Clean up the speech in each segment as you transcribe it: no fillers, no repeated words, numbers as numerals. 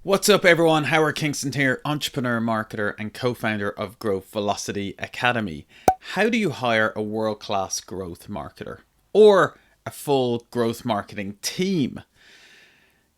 What's up, everyone? Howard Kingston here, entrepreneur, marketer, and co-founder of Growth Velocity Academy. How do you hire a world-class growth marketer or a full growth marketing team?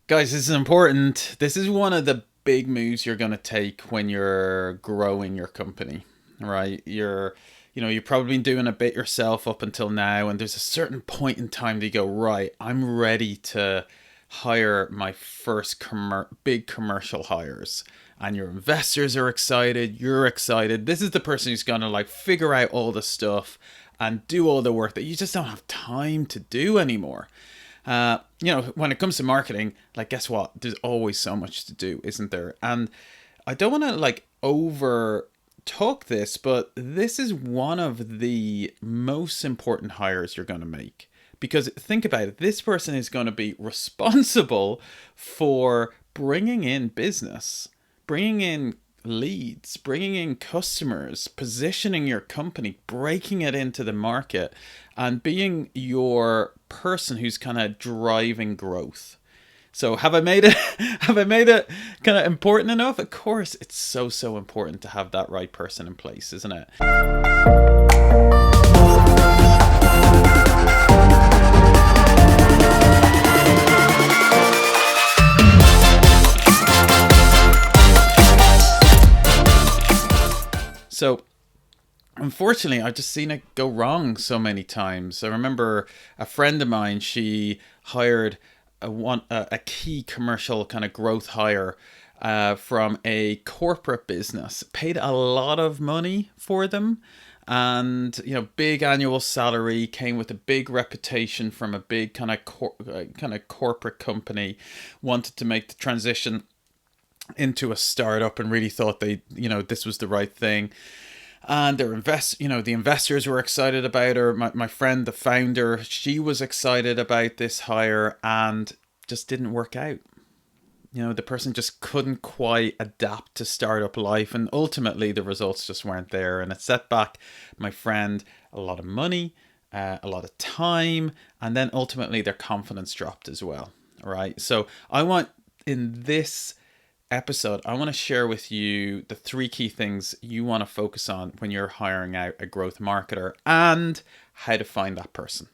Guys, this is important. This is one of the big moves you're going to take when you're growing your company, right? You've probably been doing a bit yourself up until now, and there's a certain point in time that you go, right, I'm ready to hire my first big commercial hires. And your investors are excited, you're excited. This is the person who's going to like figure out all the stuff and do all the work that you just don't have time to do anymore. When it comes to marketing, like, guess what? There's always so much to do, isn't there? And I don't want to like over talk this, but this is one of the most important hires you're going to make. Because think about it, this person is going to be responsible for bringing in business, bringing in leads, bringing in customers, positioning your company, breaking it into the market, and being your person who's kind of driving growth. So have I made it have I made it kind of important enough? Of course, it's so important to have that right person in place, isn't it? So unfortunately, I've just seen it go wrong so many times. I remember a friend of mine, she hired a key commercial kind of growth hire from a corporate business, paid a lot of money for them, and big annual salary, came with a big reputation from a big kind of corporate company, wanted to make the transition into a startup and really thought this was the right thing. And the investors were excited about her. My friend, the founder, she was excited about this hire, and just didn't work out. The person just couldn't quite adapt to startup life, and ultimately the results just weren't there. And it set back my friend a lot of money, a lot of time, and then ultimately their confidence dropped as well. All right. So in this episode, I want to share with you the 3 key things you want to focus on when you're hiring out a growth marketer and how to find that person.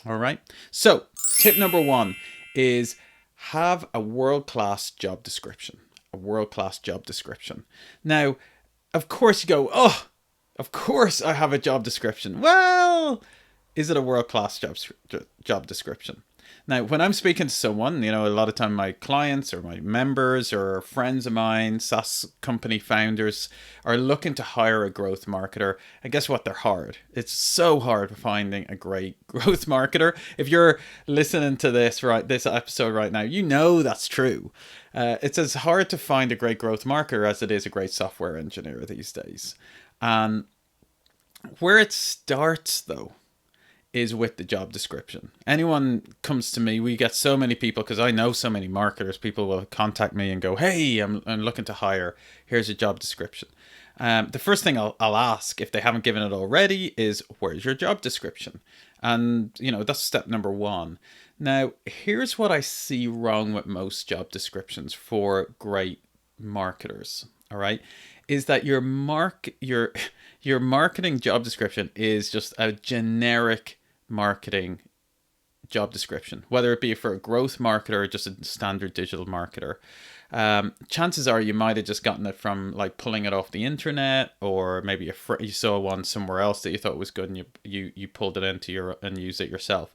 All right. So tip number 1 is have a world-class job description. A world-class job description. Now, of course you go, oh, of course I have a job description. Well, is it a world-class job description? Now, when I'm speaking to someone, a lot of time my clients or my members or friends of mine, SaaS company founders, are looking to hire a growth marketer. And guess what? They're hard. It's so hard finding a great growth marketer. If you're listening to this episode right now, that's true. It's as hard to find a great growth marketer as it is a great software engineer these days. And where it starts, though, is with the job description. Anyone comes to me, we get so many people, because I know so many marketers, people will contact me and go, hey, I'm looking to hire, here's a job description. The first thing I'll ask, if they haven't given it already, is where's your job description? And that's step number 1. Now, here's what I see wrong with most job descriptions for great marketers. All right, is that your marketing job description is just a generic marketing job description, whether it be for a growth marketer or just a standard digital marketer. Chances are you might have just gotten it from like pulling it off the internet, or maybe you saw one somewhere else that you thought was good and you pulled it into and used it yourself.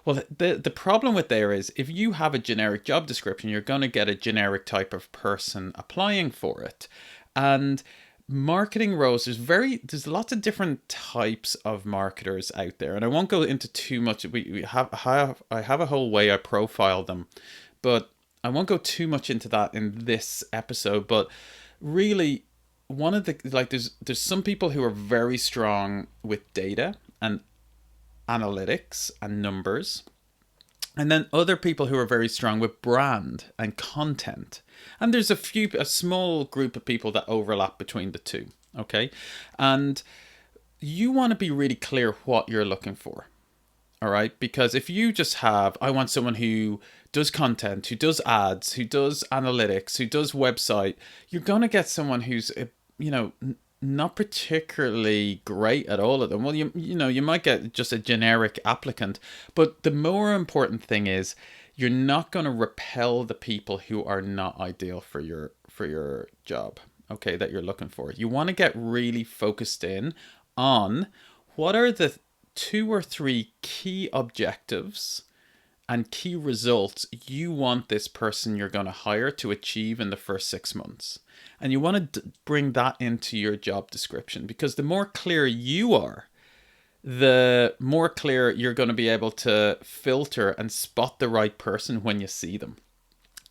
Well, the problem with there is if you have a generic job description, you're going to get a generic type of person applying for it. And marketing roles, there's lots of different types of marketers out there, and I won't go into too much. I have a whole way I profile them, but I won't go too much into that in this episode. But really, one of the there's some people who are very strong with data and analytics and numbers, and then other people who are very strong with brand and content. And there's a small group of people that overlap between the two. Okay. And you want to be really clear what you're looking for. All right. Because if you just I want someone who does content, who does ads, who does analytics, who does website, you're going to get someone who's, you know, not particularly great at all of them. Well, you know, you might get just a generic applicant, but the more important thing is you're not going to repel the people who are not ideal for your job, okay, that you're looking for. You want to get really focused in on what are the 2 or 3 key objectives and key results you want this person you're going to hire to achieve in the first 6 months. And you want to bring that into your job description, because the more clear you are, the more clear you're going to be able to filter and spot the right person when you see them.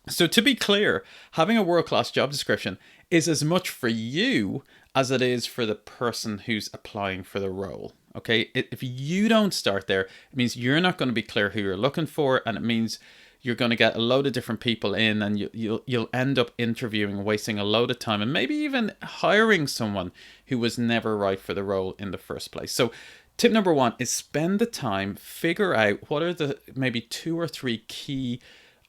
So to be clear, having a world-class job description is as much for you as it is for the person who's applying for the role. Okay, if you don't start there, it means you're not going to be clear who you're looking for, and it means you're going to get a load of different people in, and you'll end up interviewing, wasting a load of time, and maybe even hiring someone who was never right for the role in the first place. So tip number 1 is spend the time, figure out what are the maybe 2 or 3 key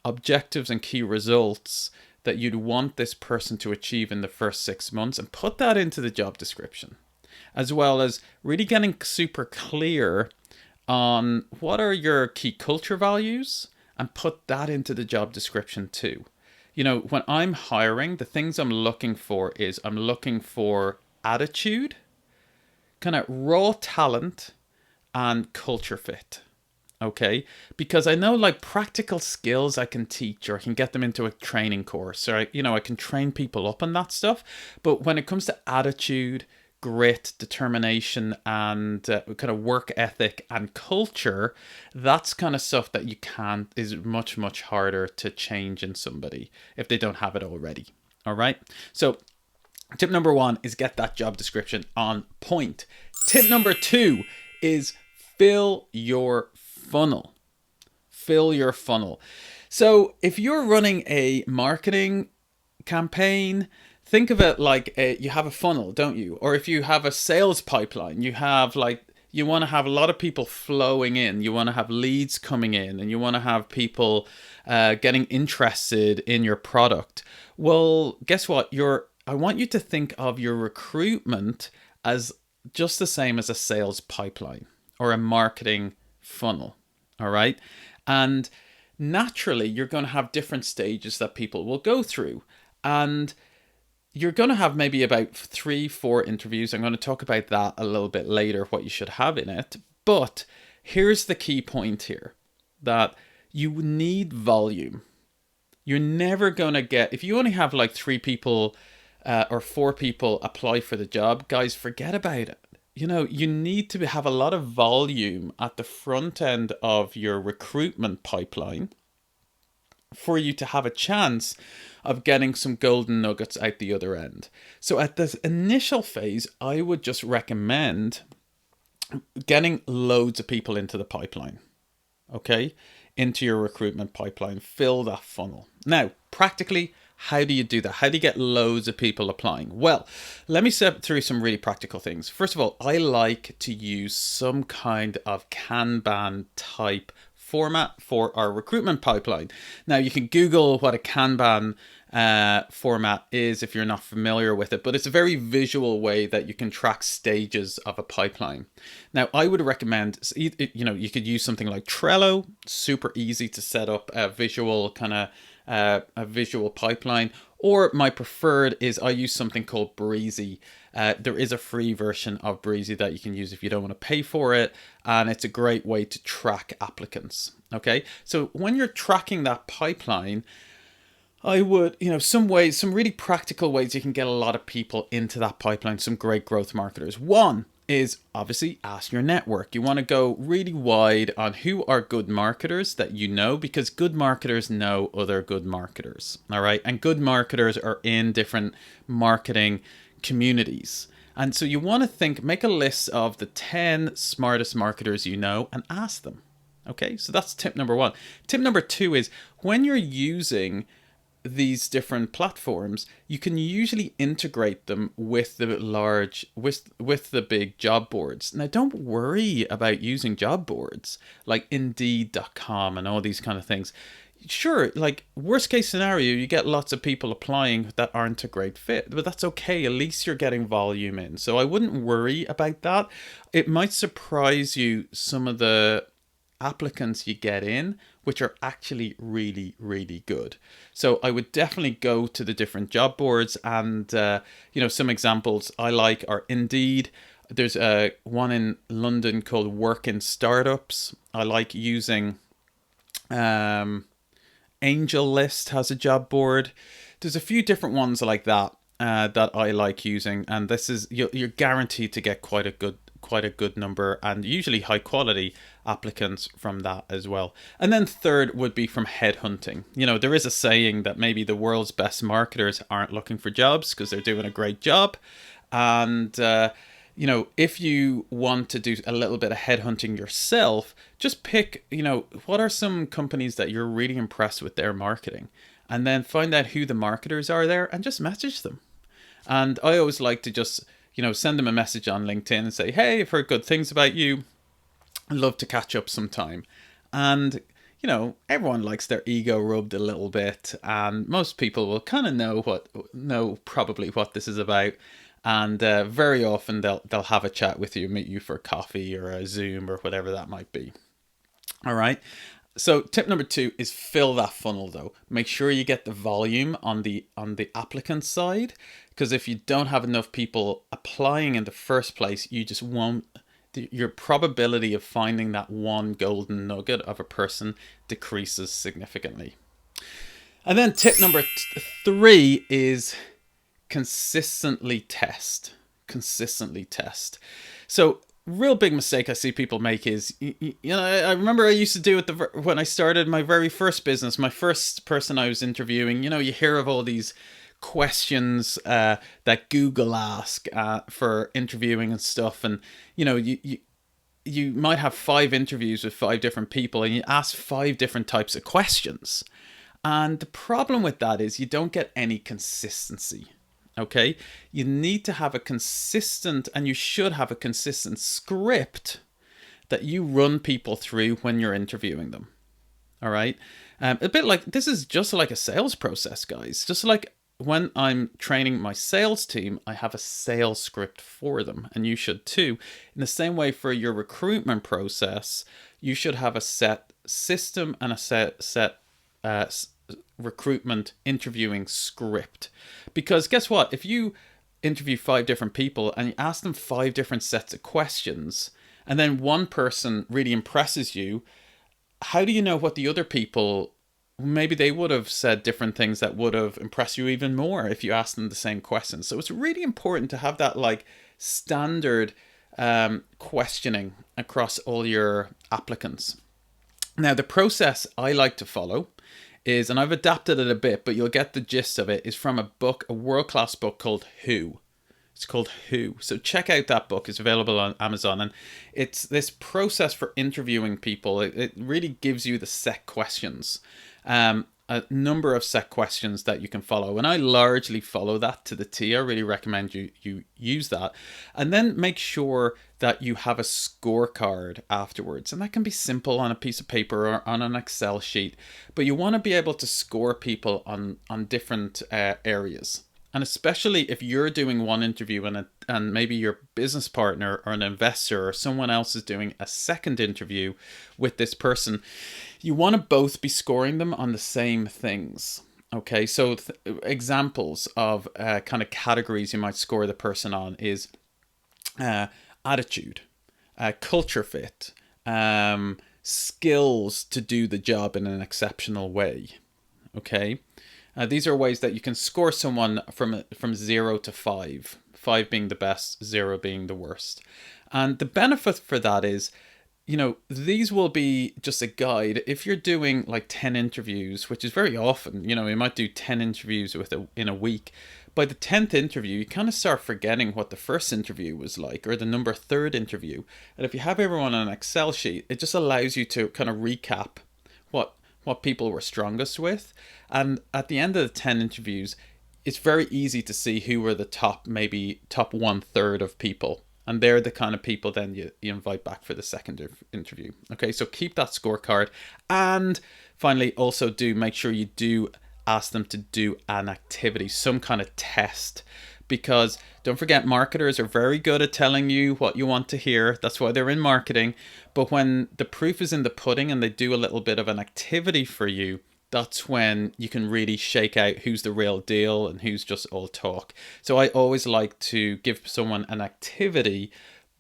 objectives and key results that you'd want this person to achieve in the first 6 months, and put that into the job description, as well as really getting super clear on what are your key culture values, and put that into the job description too. You know, when I'm hiring, the things I'm looking for is I'm looking for attitude, kind of raw talent, and culture fit. Okay, because I know like practical skills I can teach, or I can get them into a training course, or I can train people up on that stuff. But when it comes to attitude, grit, determination, and kind of work ethic and culture, that's kind of stuff that is much, much harder to change in somebody if they don't have it already. All right. So tip number 1 is get that job description on point. Tip number 2 is fill your funnel. Fill your funnel. So if you're running a marketing campaign, think of it like you have a funnel, don't you? Or if you have a sales pipeline, you want to have a lot of people flowing in. You want to have leads coming in, and you want to have people getting interested in your product. Well, guess what? I want you to think of your recruitment as just the same as a sales pipeline or a marketing funnel. All right. And naturally, you're going to have different stages that people will go through. And you're going to have maybe about 3-4 interviews. I'm going to talk about that a little bit later, what you should have in it. But here's the key point here, that you need volume. You're never going to get, if you only have like 3 people or 4 people apply for the job, guys, forget about it. You know, you need to have a lot of volume at the front end of your recruitment pipeline for you to have a chance of getting some golden nuggets out the other end. So at this initial phase, I would just recommend getting loads of people into the pipeline, okay? Into your recruitment pipeline, fill that funnel. Now, practically, how do you do that? How do you get loads of people applying? Well, let me step through some really practical things. First of all, I like to use some kind of Kanban type format for our recruitment pipeline. Now, you can Google what a Kanban format is if you're not familiar with it, but it's a very visual way that you can track stages of a pipeline. Now, I would recommend, you could use something like Trello, super easy to set up a visual kind of a visual pipeline, or my preferred is I use something called Breezy. There is a free version of Breezy that you can use if you don't want to pay for it, and it's a great way to track applicants. Okay, so when you're tracking that pipeline, I would, some really practical ways you can get a lot of people into that pipeline, some great growth marketers. One is obviously ask your network. You want to go really wide on who are good marketers that you know, because good marketers know other good marketers. All right. And good marketers are in different marketing communities. And so you want to make a list of the 10 smartest marketers you know and ask them. Okay. So that's tip number 1. Tip number 2 is when you're using these different platforms, you can usually integrate them with the big job boards. Now, don't worry about using job boards like Indeed.com and all these kind of things. Sure, like worst case scenario, you get lots of people applying that aren't a great fit, but that's okay. At least you're getting volume in. So I wouldn't worry about that. It might surprise you some of the applicants you get in, which are actually really, really good. So I would definitely go to the different job boards, and some examples I like are Indeed. There's one in London called Work in Startups. I like using. Um, Angel List has a job board. There's a few different ones like that that I like using, and this is you're guaranteed to get quite a good number, and usually high quality applicants from that as well. And then third would be from headhunting. There is a saying that maybe the world's best marketers aren't looking for jobs because they're doing a great job, and if you want to do a little bit of headhunting yourself, just pick, what are some companies that you're really impressed with their marketing, and then find out who the marketers are there and just message them. And I always like to just, send them a message on LinkedIn and say, hey, I've heard good things about you. I'd love to catch up sometime. And, everyone likes their ego rubbed a little bit, and most people will kind of know probably what this is about. And very often they'll have a chat with you, meet you for coffee or a Zoom or whatever that might be. All right. So tip number 2 is fill that funnel though. Make sure you get the volume on the applicant side, because if you don't have enough people applying in the first place, you just won't. Your probability of finding that one golden nugget of a person decreases significantly. And then tip number 3 is consistently test. So real big mistake I see people make is, I remember I used to do it when I started my very first business, my first person I was interviewing. You hear of all these questions that Google ask for interviewing and stuff, and you might have 5 interviews with 5 different people, and you ask 5 different types of questions, and the problem with that is you don't get any consistency. Okay, you need to have and you should have a consistent script that you run people through when you're interviewing them. All right, a bit like this is just like a sales process, guys. Just like when I'm training my sales team, I have a sales script for them, and you should too. In the same way, for your recruitment process, you should have a set system and a set recruitment interviewing script. Because guess what? If you interview 5 different people and you ask them 5 different sets of questions, and then one person really impresses you, how do you know what the other people, maybe they would have said different things that would have impressed you even more if you asked them the same questions? So it's really important to have that like standard questioning across all your applicants. Now, the process I like to follow is, and I've adapted it a bit, but you'll get the gist of it, is from a world-class book called Who. It's called Who. So check out that book. It's available on Amazon. And it's this process for interviewing people. It really gives you the set questions. A number of set questions that you can follow, and I largely follow that to the T. I really recommend you use that, and then make sure that you have a scorecard afterwards, and that can be simple on a piece of paper or on an Excel sheet, but you want to be able to score people on different areas. And especially if you're doing one interview and maybe your business partner or an investor or someone else is doing a second interview with this person, you want to both be scoring them on the same things. Okay, so examples of kind of categories you might score the person on is attitude, culture fit, skills to do the job in an exceptional way. Okay. These are ways that you can score someone from 0 to 5, 5 being the best, 0 being the worst. And the benefit for that is, these will be just a guide. If you're doing like 10 interviews, which is very often, you might do 10 interviews in a week. By the 10th interview, you kind of start forgetting what the first interview was like, or the number 3rd interview. And if you have everyone on an Excel sheet, it just allows you to kind of recap what people were strongest with. And at the end of the 10 interviews, it's very easy to see who were the top 1/3 of people. And they're the kind of people then you invite back for the second interview. Okay, so keep that scorecard and Finally, also do make sure you do ask them to do an activity, some kind of test, because don't forget, marketers are very good at telling you what you want to hear. That's why they're in marketing. But when the proof is in the pudding and they do a little bit of an activity for you, that's when you can really shake out who's the real deal and who's just all talk. So I always like to give someone an activity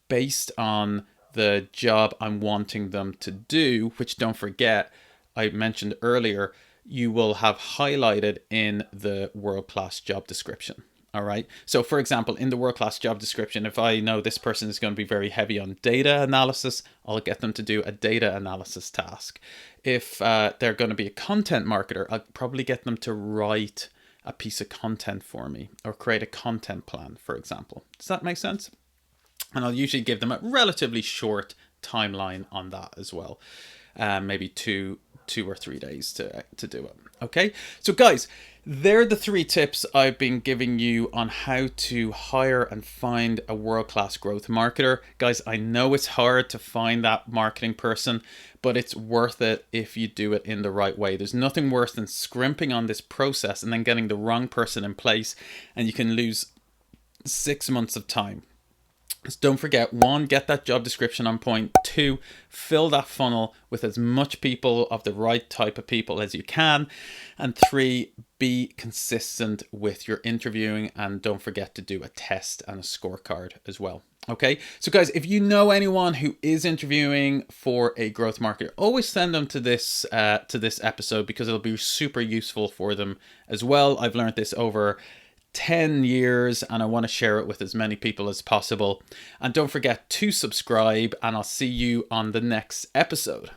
based on the job I'm wanting them to do, which, don't forget, I mentioned earlier, you will have highlighted in the world-class job description. All right. So, for example, in the world-class job description, if I know this person is going to be very heavy on data analysis, I'll get them to do a data analysis task. If they're going to be a content marketer, I'll probably get them to write a piece of content for me or create a content plan, for example. Does that make sense? And I'll usually give them a relatively short timeline on that as well. Maybe two or 3 days to do it. Okay, so guys, they're the 3 tips I've been giving you on how to hire and find a world-class growth marketer. Guys, I know it's hard to find that marketing person, but it's worth it if you do it in the right way. There's nothing worse than scrimping on this process and then getting the wrong person in place, and you can lose 6 months of time. So don't forget, 1, get that job description on point. 2, fill that funnel with as much people of the right type of people as you can. And 3, be consistent with your interviewing, and don't forget to do a test and a scorecard as well. Okay, so guys, if you know anyone who is interviewing for a growth marketer, always send them to this episode, because it'll be super useful for them as well. I've learned this over 10 years and I want to share it with as many people as possible. And don't forget to subscribe, and I'll see you on the next episode.